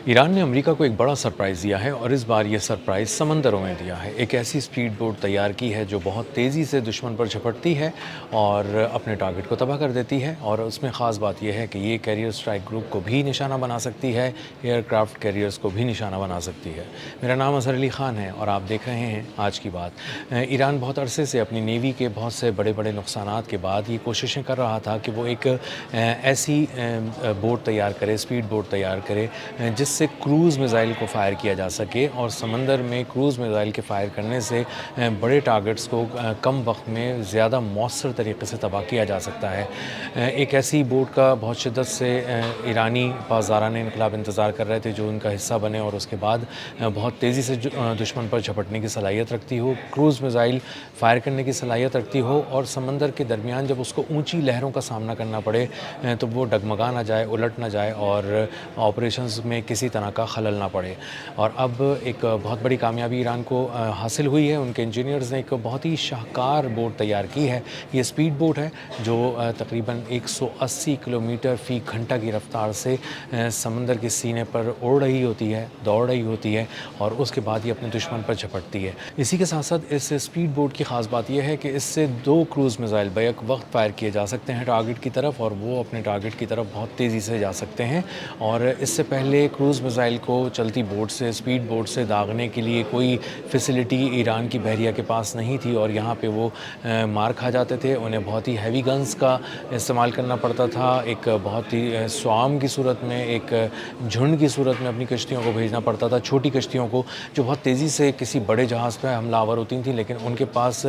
Iran ने America को एक बड़ा सरप्राइज़ दिया है और इस बार ये सरप्राइज़ समंदरों में दिया है। एक ऐसी स्पीड बोट तैयार की है जो बहुत तेज़ी से दुश्मन पर झपटती है और अपने टारगेट को तबाह कर देती है। और उसमें ख़ास बात यह है कि ये कैरियर स्ट्राइक ग्रुप को भी निशाना बना सकती है, एयरक्राफ्ट कैरियर्स को भी निशाना बना सकती है। मेरा नाम अज़हर अली ख़ान है और आप देख रहे हैं आज की बात। ईरान बहुत अरसे से अपनी नेवी के बहुत से बड़े बड़े नुकसानात के बाद ये कोशिशें कर रहा था कि वो एक ऐसी बोट तैयार करे, स्पीड बोट तैयार करे जिससे क्रूज़ मिज़ाइल को फ़ायर किया जा सके। और समंदर में क्रूज़ मिज़ाइल के फ़ायर करने से बड़े टारगेट्स को कम वक्त में ज़्यादा मौसर तरीके से तबाह किया जा सकता है। एक ऐसी बोट का बहुत शिद्दत से ईरानी पासदारान इनकलाब इंतज़ार कर रहे थे जो उनका हिस्सा बने और उसके बाद बहुत तेज़ी से दुश्मन पर झपटने की सलाहियत रखती हो, क्रूज़ मिज़ाइल फ़ायर करने की सलाहियत रखती हो और समंदर के दरमियान जब उसको ऊंची लहरों का सामना करना पड़े तो वो डगमगा ना जाए, उलट ना जाए और ऑपरेशंस में किसी तरह का खलल ना पड़े। और अब एक बहुत बड़ी कामयाबी ईरान को हासिल हुई है। उनके इंजीनियर्स ने एक बहुत ही शाहकार बोट तैयार की है। ये स्पीड बोट है जो तकरीबन 180 किलोमीटर फ़ी घंटा की रफ़्तार से समंदर के सीने पर उड़ रही होती है, दौड़ रही होती है और उसके बाद ये अपने दुश्मन पर झपटती है। इसी के साथ साथ इस स्पीड बोट की ख़ास बात यह है कि इससे 2 क्रूज़ मिज़ाइल बैक वक्त फ़ायर किए जा सकते हैं टारगेट की तरफ और वो अपने टारगेट की तरफ बहुत तेज़ी से जा सकते हैं। और इससे पहले क्रूज़ मिज़ाइल को चलती बोट से, स्पीड बोट से दागने के लिए कोई फ़ैसिलिटी ईरान की बहरिया के पास नहीं थी और यहाँ पे वो मार खा जाते थे। उन्हें बहुत ही हैवी गन्स का इस्तेमाल करना पड़ता था। एक बहुत ही स्वाम की सूरत में, एक झुंड की सूरत में अपनी कश्तियों को भेजना पड़ता था, छोटी कश्तियों को जो बहुत तेज़ी से किसी बड़े जहाज़ पर हमलावर होती थी, लेकिन उनके पास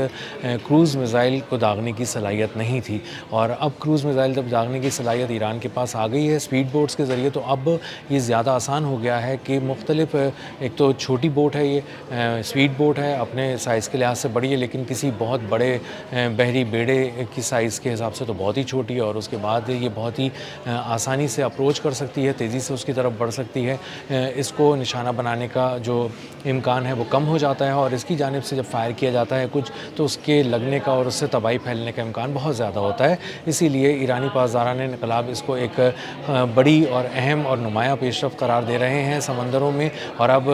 क्रूज़ मिज़ाइल को दागने की सलाहियत नहीं थी। और अब क्रूज़ मिज़ाइल जब दागने की सलाहियत ईरान के पास आ गई है स्पीड बोट्स के ज़रिए, तो अब ये ज़्यादा आसान हो गया है कि मुख्तलिफ, एक तो छोटी बोट है, ये स्पीड बोट है, अपने साइज़ के लिहाज से बड़ी है, लेकिन किसी बहुत बड़े बहरी बेड़े की साइज़ के हिसाब से तो बहुत ही छोटी है। और उसके बाद ये बहुत ही आसानी से अप्रोच कर सकती है, तेज़ी से उसकी तरफ बढ़ सकती है। इसको निशाना बनाने का जो इम्कान है वो कम हो जाता है और इसकी जानिब से जब फ़ायर किया जाता है कुछ, तो उसके लगने का और उससे तबाही फैलने का इम्कान बहुत ज़्यादा होता है। इसीलिए ईरानी पासदारान इनकलाब इसको एक बड़ी और अहम और नुमायाँ पेशरफ़्त करार दे रहे हैं समंदरों में। और अब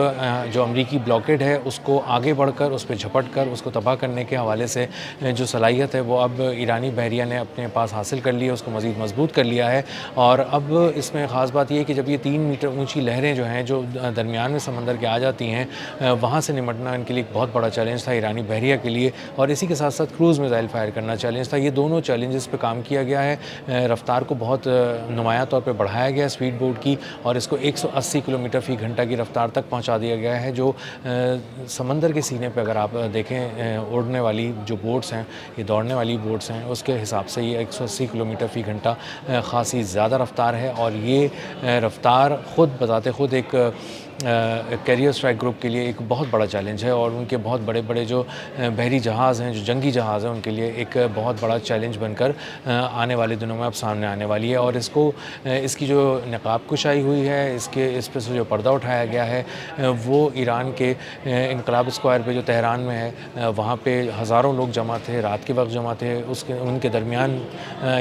जो अमरीकी ब्लॉकेड है उसको आगे बढ़कर उस पे झपट कर उसको तबाह करने के हवाले से जो सलाहियत है वो अब ईरानी बहरिया ने अपने पास हासिल कर ली है, उसको मज़ीद मजबूत कर लिया है। और अब इसमें ख़ास बात ये है कि जब ये 3 मीटर ऊँची लहरें जो हैं जो दरमियान में समंदर के आ जाती हैं, वहाँ से निमटना इनके लिए एक बहुत बड़ा चैलेंज था ईरानी बहरिया के लिए। और इसी के साथ साथ क्रूज़ मिज़ाइल फ़ायर करना चैलेंज था। ये दोनों चैलेंजेस पे काम किया गया है। रफ़्तार को बहुत नुमायाँ तौर पे बढ़ाया गया है स्पीड बोट की और इसको 180 किलोमीटर फ़ी घंटा की रफ़्तार तक पहुंचा दिया गया है, जो समंदर के सीने पे अगर आप देखें उड़ने वाली जो बोट्स हैं, ये दौड़ने वाली बोट्स हैं, उसके हिसाब से ये 180 किलोमीटर फ़ी घंटा ख़ासी ज़्यादा रफ़्तार है। और ये रफ़्तार ख़ुद बताते ख़ुद एक कैरियर स्ट्राइक ग्रुप के लिए एक बहुत बड़ा चैलेंज है और उनके बहुत बड़े बड़े जो बहरी जहाज़ हैं, जो जंगी जहाज़ हैं, उनके लिए एक बहुत बड़ा चैलेंज बनकर आने वाले दिनों में अब सामने आने वाली है। और इसको इसकी जो नकाब कुशाई हुई है, इस पे से जो पर्दा उठाया गया है, वो ईरान के इनकलाब स्क्वायर पे जो तेहरान में है, वहाँ पे हज़ारों लोग जमा थे, रात के वक्त जमा थे। उनके दरमियान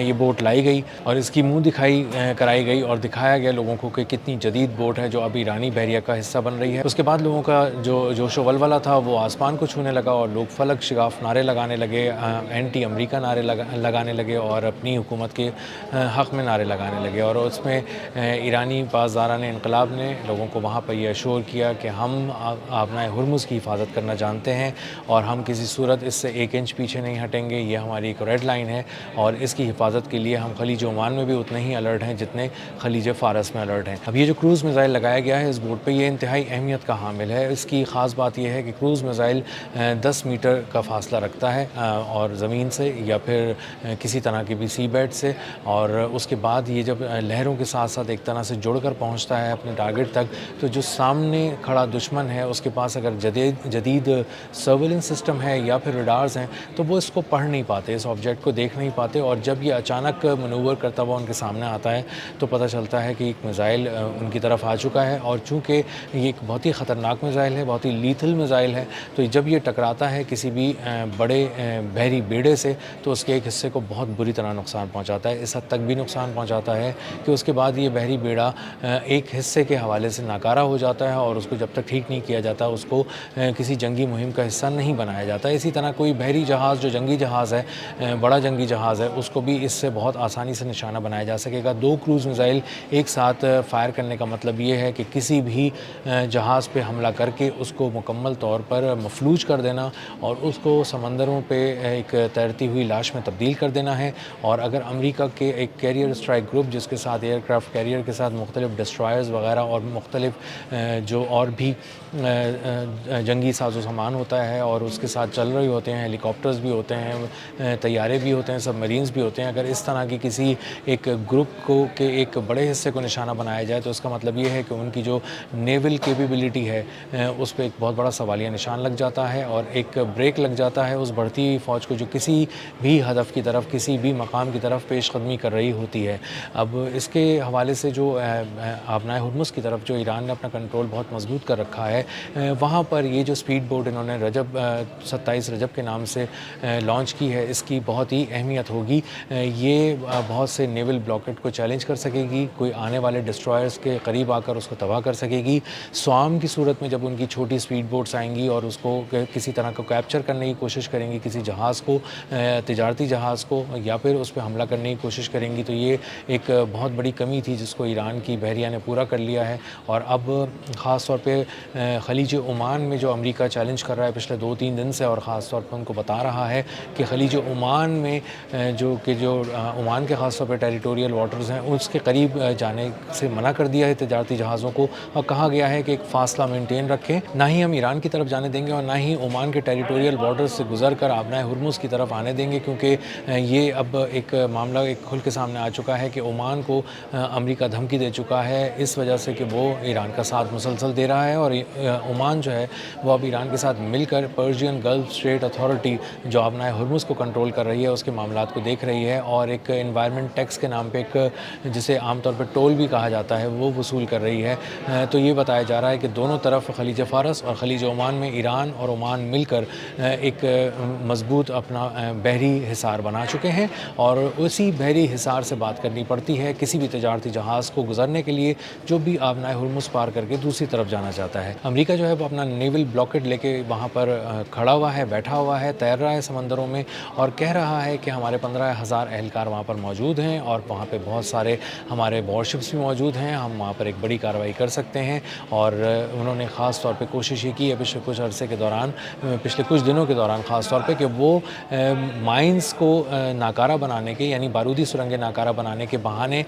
ये बोट लाई गई और इसकी मुँह दिखाई कराई गई और दिखाया गया लोगों को कि कितनी जदीद बोट है जो अब ईरानी बहरिया का हिस्सा बन रही है। उसके बाद लोगों का जो जोश व वलवला था वो आसमान को छूने लगा और लोग फलक शिगाफ नारे लगाने लगे, एंटी अमरीका नारे लगाने लगे और अपनी हुकूमत के हक़ में नारे लगाने लगे। और उसमें ईरानी पासदारान इनकलाब ने लोगों को वहाँ पर यह अश्योर किया कि हम आपना हुर्मुज़ की हिफाजत करना जानते हैं और हम किसी सूरत इससे 1 इंच पीछे नहीं हटेंगे। ये हमारी एक रेड लाइन है और इसकी हिफाजत के लिए हम खलीज ओमान में भी उतने ही अलर्ट हैं जितने खलीज फ़ारस में अलर्ट हैं। अब ये जो क्रूज़ मिज़ाइल लगाया गया है इस बोट पे, ये इंतहाई अहमियत का हामिल है। इसकी ख़ास बात यह है कि क्रूज़ मिज़ाइल 10 मीटर का फ़ासला रखता है और ज़मीन से या फिर किसी तरह की भी सी बेड से। और उसके बाद ये जब लहरों के साथ साथ एक तरह से जुड़कर पहुंचता है अपने टारगेट तक, तो जो सामने खड़ा दुश्मन है उसके पास अगर जदीद सर्वेलेंस सिस्टम है या फिर रडार्स हैं तो वो इसको पढ़ नहीं पाते, इस ऑब्जेक्ट को देख नहीं पाते। और जब ये अचानक मनूवर करता हुआ उनके सामने आता है तो पता चलता है कि एक मिज़ाइल उनकी तरफ आ चुका है। और चूँकि یہ ایک بہت ہی خطرناک میزائل ہے، بہت ہی لیتھل میزائل ہے، تو جب یہ ٹکراتا ہے کسی بھی بڑے بحری بیڑے سے تو اس کے ایک حصے کو بہت بری طرح نقصان پہنچاتا ہے، اس حد تک بھی نقصان پہنچاتا ہے کہ اس کے بعد یہ بحری بیڑا ایک حصے کے حوالے سے ناکارہ ہو جاتا ہے اور اس کو جب تک ٹھیک نہیں کیا جاتا اس کو کسی جنگی مہم کا حصہ نہیں بنایا جاتا۔ اسی طرح کوئی بحری جہاز جو جنگی جہاز ہے، بڑا جنگی جہاز ہے، اس کو بھی اس سے بہت آسانی سے نشانہ بنایا جا سکے گا۔ 2 کروز میزائل ایک ساتھ فائر کرنے کا مطلب یہ ہے کہ کسی بھی جہاز پہ حملہ کر کے اس کو مکمل طور پر مفلوج کر دینا اور اس کو سمندروں پہ ایک تیرتی ہوئی لاش میں تبدیل کر دینا ہے۔ اور اگر امریکہ کے ایک کیریئر اسٹرائک گروپ جس کے ساتھ ایئر کرافٹ کیریئر کے ساتھ مختلف ڈسٹرائرز وغیرہ اور مختلف جو اور بھی جنگی ساز و سامان ہوتا ہے اور اس کے ساتھ چل رہے ہوتے ہیں، ہیلی کاپٹرز بھی ہوتے ہیں، طیارے بھی ہوتے ہیں، سب مرینز بھی ہوتے ہیں، اگر اس طرح کی کسی ایک گروپ کو کے ایک بڑے حصے کو نشانہ بنایا جائے تو اس کا مطلب یہ ہے کہ ان کی جو نیول کیپیبلٹی ہے اس پہ ایک بہت بڑا سوالیہ نشان لگ جاتا ہے اور ایک بریک لگ جاتا ہے اس بڑھتی ہوئی فوج کو جو کسی بھی ہدف کی طرف، کسی بھی مقام کی طرف پیش قدمی کر رہی ہوتی ہے۔ اب اس کے حوالے سے جو آبنائے ہرمز کی طرف جو ایران نے اپنا کنٹرول بہت مضبوط کر رکھا ہے، وہاں پر یہ جو سپیڈ بوٹ انہوں نے 27 رجب کے نام سے لانچ کی ہے، اس کی بہت ہی اہمیت ہوگی۔ یہ بہت سے نیول بلاکٹ کو چیلنج کر سکے گی، کوئی آنے والے ڈسٹرائرز کے قریب آ کر اس کو تباہ کر سکے گی۔ سوام کی صورت میں جب ان کی چھوٹی سپیڈ بوٹس آئیں گی اور اس کو کسی طرح کو کیپچر کرنے کی کوشش کریں گی، کسی جہاز کو، تجارتی جہاز کو، یا پھر اس پہ حملہ کرنے کی کوشش کریں گی، تو یہ ایک بہت بڑی کمی تھی جس کو ایران کی بحریہ نے پورا کر لیا ہے۔ اور اب خاص طور پہ خلیج عمان میں جو امریکہ چیلنج کر رہا ہے پچھلے 2-3 دن سے، اور خاص طور پہ ان کو بتا رہا ہے کہ خلیج عمان میں جو عمان کے خاص طور پہ ٹیریٹوریل واٹرز ہیں اس کے قریب جانے سے منع کر دیا ہے تجارتی جہازوں کو، اور کہا گیا ہے کہ ایک فاصلہ مینٹین رکھیں، نہ ہی ہم ایران کی طرف جانے دیں گے اور نہ ہی عمان کے ٹیریٹوریل بارڈرز سے گزر کر آبنائے ہرمز کی طرف آنے دیں گے، کیونکہ یہ اب ایک معاملہ ایک کھل کے سامنے آ چکا ہے کہ عمان کو امریکہ دھمکی دے چکا ہے اس وجہ سے کہ وہ ایران کا ساتھ مسلسل دے رہا ہے، اور عمان جو ہے وہ اب ایران کے ساتھ مل کر پرشین گلف اسٹریٹ اتھارٹی جو آبنائے ہرمز کو کنٹرول کر رہی ہے اس کے معاملات کو دیکھ رہی ہے، اور ایک انوائرمنٹ ٹیکس کے نام پہ ایک جسے عام طور پہ ٹول بھی کہا جاتا ہے وہ وصول کر رہی ہے۔ تو یہ بتایا جا رہا ہے کہ دونوں طرف خلیج فارس اور خلیج عمان میں ایران اور عمان مل کر ایک مضبوط اپنا بحری حصار بنا چکے ہیں، اور اسی بحری حصار سے بات کرنی پڑتی ہے کسی بھی تجارتی جہاز کو گزرنے کے لیے جو بھی آبنائے ہرمز پار کر کے دوسری طرف جانا چاہتا ہے۔ امریکہ جو ہے وہ اپنا نیول بلاکٹ لے کے وہاں پر کھڑا ہوا ہے، بیٹھا ہوا ہے، تیر رہا ہے سمندروں میں، اور کہہ رہا ہے کہ ہمارے 15,000 اہلکار وہاں پر موجود ہیں اور وہاں پہ بہت سارے ہمارے وارشپس بھی موجود ہیں، ہم وہاں پر ایک بڑی کارروائی کر سکتے ہیں۔ اور انہوں نے خاص طور پہ کوشش یہ کی ہے پچھلے کچھ عرصے کے دوران، پچھلے کچھ دنوں کے دوران خاص طور پہ، کہ وہ مائنز کو ناکارہ بنانے کے، یعنی بارودی سرنگیں ناکارہ بنانے کے بہانے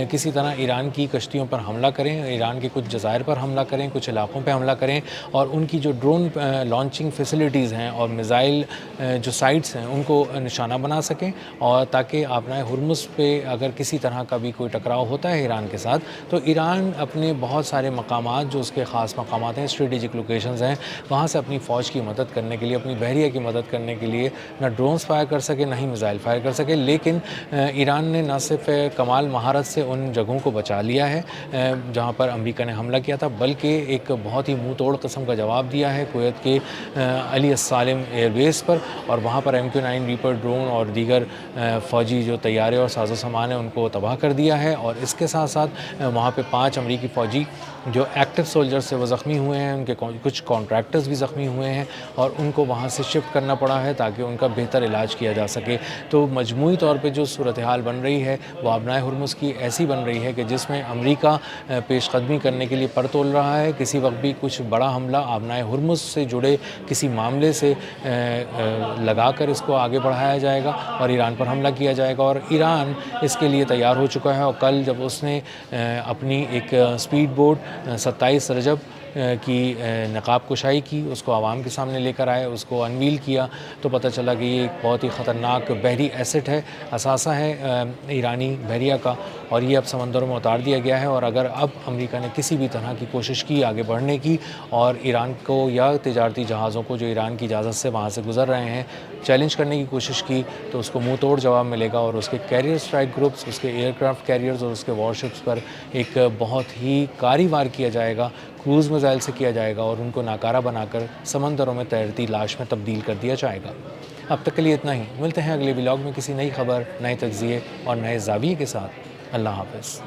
کسی طرح ایران کی کشتیوں پر حملہ کریں، ایران کے کچھ جزائر پر حملہ کریں، کچھ علاقوں پہ حملہ کریں، اور ان کی جو ڈرون لانچنگ فیسلٹیز ہیں اور میزائل جو سائٹس ہیں ان کو نشانہ بنا سکیں، اور تاکہ آبنائے ہرمز پہ اگر کسی طرح کا بھی کوئی ٹکراؤ ہوتا ہے ایران کے ساتھ تو ایران اپنے بہت سارے مقامات جو اس کے خاص مقامات ہیں، اسٹریٹجک لوکیشنز ہیں، وہاں سے اپنی فوج کی مدد کرنے کے لیے، اپنی بحریہ کی مدد کرنے کے لیے نہ ڈرونز فائر کر سکے نہ ہی میزائل فائر کر سکے۔ لیکن ایران نے نہ صرف کمال مہارت سے ان جگہوں کو بچا لیا ہے جہاں پر امریکہ نے حملہ کیا تھا، بلکہ ایک بہت ہی منہ توڑ قسم کا جواب دیا ہے کویت کے علی السالم ایئر بیس پر، اور وہاں پر MQ-9 ریپر ڈرون اور دیگر فوجی جو طیارے اور ساز و سامان ہیں ان کو تباہ کر دیا ہے، اور اس کے ساتھ ساتھ وہاں پہ 5 امریکی فوجی جو ایکٹیو سولجر سے وہ زخمی ہوئے ہیں، ان کے کچھ کانٹریکٹرز بھی زخمی ہوئے ہیں اور ان کو وہاں سے شفٹ کرنا پڑا ہے تاکہ ان کا بہتر علاج کیا جا سکے۔ تو مجموعی طور پہ جو صورتحال بن رہی ہے وہ آبنائے ہرمز کی ایسی بن رہی ہے کہ جس میں امریکہ پیش قدمی کرنے کے لیے پر تول رہا ہے، کسی وقت بھی کچھ بڑا حملہ آبنائے ہرمز سے جڑے کسی معاملے سے لگا کر اس کو آگے بڑھایا جائے گا اور ایران پر حملہ کیا جائے گا، اور ایران اس کے لیے تیار ہو چکا ہے۔ اور کل جب اس نے اپنی ایک سپیڈ بوٹ 27 رجب کی نقاب کشائی کی، اس کو عوام کے سامنے لے کر آئے، اس کو انویل کیا، تو پتہ چلا کہ یہ ایک بہت ہی خطرناک بحری ایسٹ ہے، اثاثہ ہے ایرانی بحریہ کا، اور یہ اب سمندروں میں اتار دیا گیا ہے۔ اور اگر اب امریکہ نے کسی بھی طرح کی کوشش کی آگے بڑھنے کی اور ایران کو یا تجارتی جہازوں کو جو ایران کی اجازت سے وہاں سے گزر رہے ہیں چیلنج کرنے کی کوشش کی، تو اس کو منہ توڑ جواب ملے گا، اور اس کے کیریئر اسٹرائک گروپس، اس کے ایئر کرافٹ کیریئرز اور اس کے وارشپس پر ایک بہت ہی کاری وار کیا جائے گا۔ क्रूज़ मिसाइल से किया जाएगा और उनको नाकारा बनाकर समंदरों में तैरती लाश में तब्दील कर दिया जाएगा। अब तक के लिए इतना ही। मिलते हैं अगले व्लॉग में किसी नई खबर, नए तज्ज़िये और नए ज़ाविये के साथ। अल्लाह हाफ़िज़।